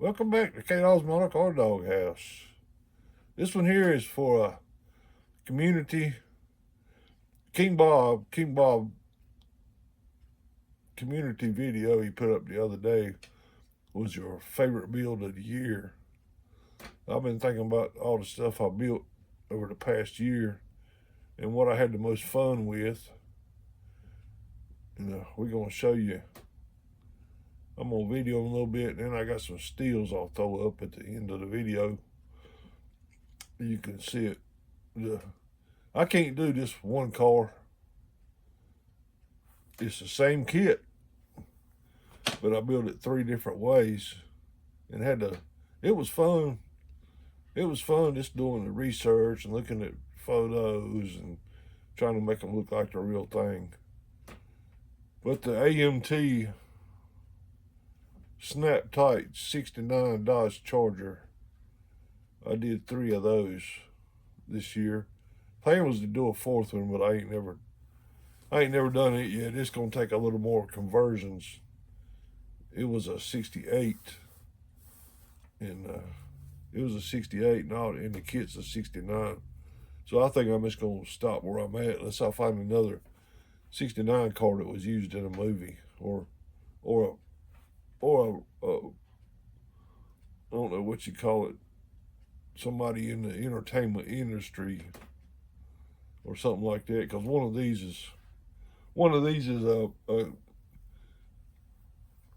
Welcome back to K-Daw's Monocar Doghouse. This one here is for a community, King Bob community video he put up the other day was your favorite build of the year. I've been thinking about all the stuff I built over the past year and what I had the most fun with. And we're going to show you. I'm going to video them a little bit, then I got some stills I'll throw up at the end of the video. You can see it. I can't do this one car. It's the same kit, but I built it 3 different ways. And it was fun. It was fun just doing the research and looking at photos and trying to make them look like the real thing. But the AMT Snap Tight 69 Dodge Charger, I did 3 of those this year. Plan was to do a 4th one, but I ain't never done it yet. It's gonna take a little more conversions. It was a 68, and it was a 68, and the kit's a 69. So I think I'm just gonna stop where I'm at unless I find another 69 car that was used in a movie or I don't know what you call it, somebody in the entertainment industry or something like that. Because one of these is a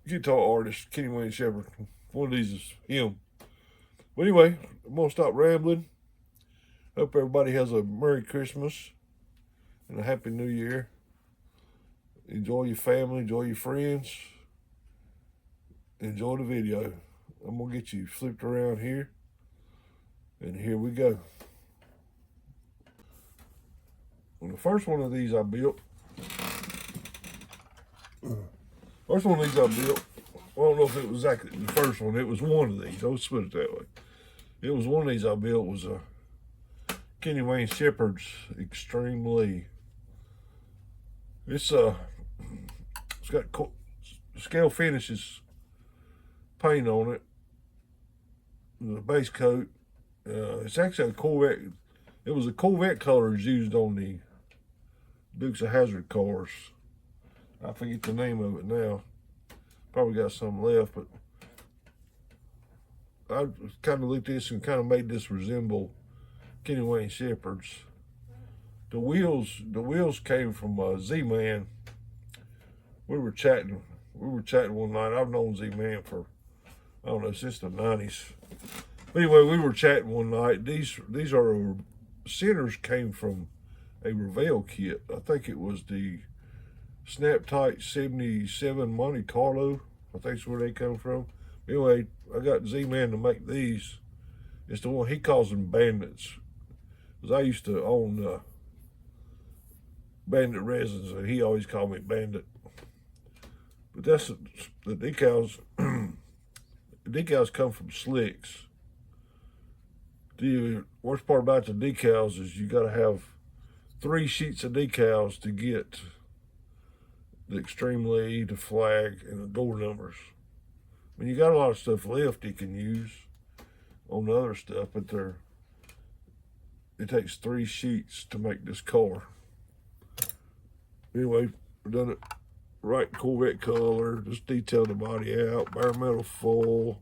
guitar artist, Kenny Wayne Shepherd. One of these is him. But anyway, I'm gonna stop rambling. Hope everybody has a Merry Christmas and a Happy New Year. Enjoy your family, enjoy your friends. Enjoy the video. I'm gonna get you flipped around here, and here we go. Well, the first one of these I built. I don't know if it was exactly the first one. It was one of these. Let's put it that way. It was one of these I built. Was a Kenny Wayne Shepherd's Extreme Lee. It's got scale finishes paint on it, the base coat. It's actually a Corvette. It was the Corvette colors used on the Dukes of Hazzard cars. I forget the name of it now. Probably got some left, but I kind of looked at this and kind of made this resemble Kenny Wayne Shepherd's. The wheels came from Z-Man. We were chatting one night. I've known Z-Man for, I don't know, since the 90s. But anyway, we were chatting one night. These centers came from a Revell kit. I think it was the Snap Tight 77 Monte Carlo. I think that's where they come from. Anyway, I got Z-Man to make these. It's the one, he calls them bandits. Because I used to own Bandit resins, and he always called me Bandit. But that's the decals. The decals come from Slicks. The worst part about the decals is you got to have 3 sheets of decals to get the Extreme Lee, the flag, and the door numbers. I mean, you got a lot of stuff left you can use on the other stuff, but it takes 3 sheets to make this car. Anyway, we've done it right Corvette color, just detailed the body out, bare metal full.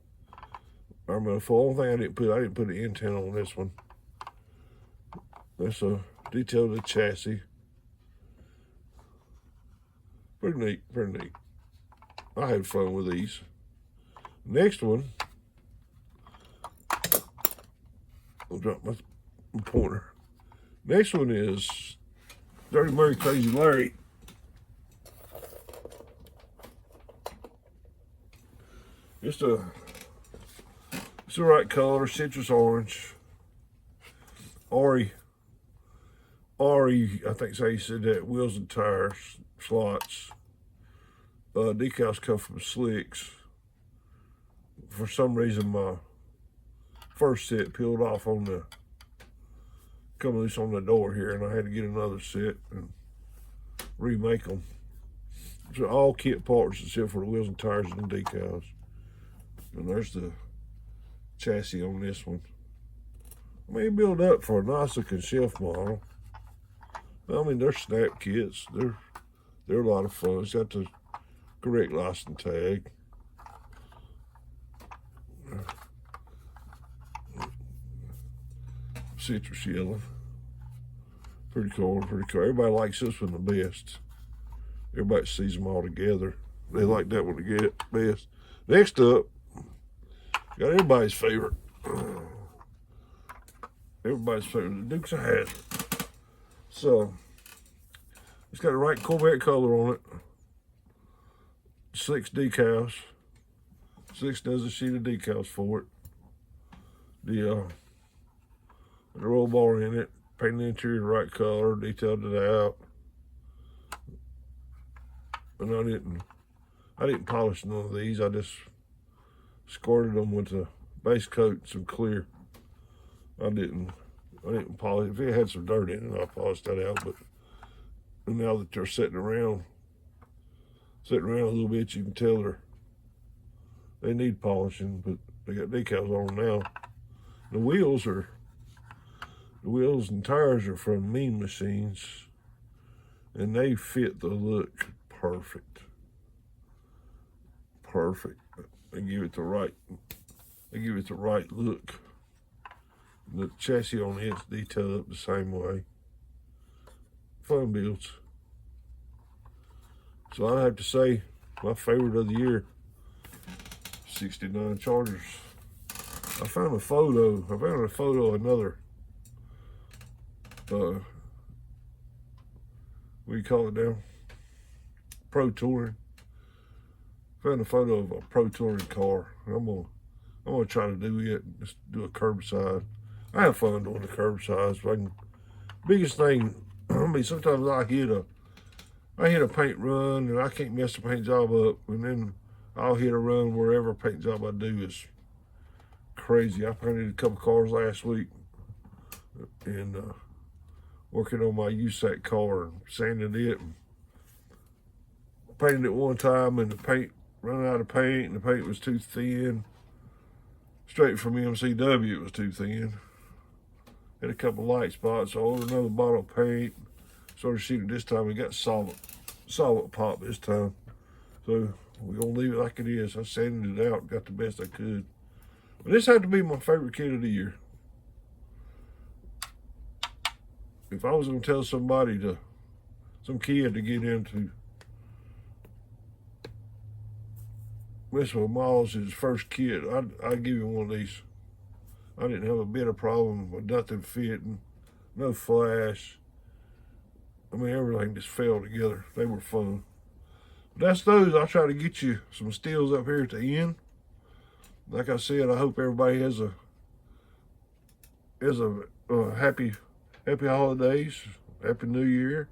Only thing I didn't put an intent on this one. That's a detail of the chassis. Pretty neat. I had fun with these. Next one, I'll drop my pointer. Next one is Dirty Mary Crazy Larry. It's the right color, citrus orange. Ari, I think so he said that, wheels and tires, slots. Decals come from Slicks. For some reason, my first set peeled off come loose on the door here, and I had to get another set and remake them. So all kit parts except for the wheels and tires and the decals. And there's the chassis on this one. I mean, build up for a nice looking shelf model. I mean, they're snap kits. They're a lot of fun. It's got the correct license tag. Citrus yellow. Pretty cool, pretty cool. Everybody likes this one the best. Everybody sees them all together. They like that one to get best. Next up, got everybody's favorite. Everybody's favorite, the Dukes of Hazzard. So, it's got the right Corvette color on it. 6 decals. 6 dozen sheet of decals for it. The roll bar in it. Painted the interior the right color. Detailed it out. And I didn't polish none of these. I just squirted them with a base coat and some clear. I didn't polish. If it had some dirt in it, I polished that out. But now that they're sitting around a little bit, you can tell they need polishing, but they got decals on them now. The wheels and tires are from Mean Machines, and they fit the look perfect. Perfect. They give it the right look. The chassis on it's detailed up the same way. Fun builds. So I'd have to say my favorite of the year, 69Chargers. I found a photo of another, what do you call it now? Pro Touring. Found a photo of a Pro Touring car. I'm gonna try to do it. Just do a curbside. I have fun doing the curbsides. Biggest thing, I mean, sometimes I hit a paint run and I can't mess the paint job up, and then I'll hit a run wherever paint job I do is crazy. I painted a couple cars last week and working on my USAC car and sanding it and painted it one time, and the paint ran out of paint and the paint was too thin. Straight from MCW, it was too thin. Had a couple light spots, so I ordered another bottle of paint. Started shooting this time. We got solid pop this time. So we're gonna leave it like it is. I sanded it out, got the best I could. But this had to be my favorite kit of the year. If I was gonna tell some kid to get into messing with Miles, his first kit, I'd give him one of these. I didn't have a bit of problem with nothing fitting, no flash. I mean, everything just fell together. They were fun. But that's those. I'll try to get you some steals up here at the end. Like I said, I hope everybody has a happy holidays, happy New Year.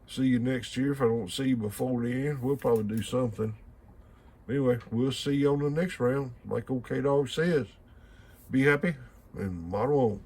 See you next year. If I don't see you before then, we'll probably do something. Anyway, we'll see you on the next round. Like old K-Dog says, be happy and model on.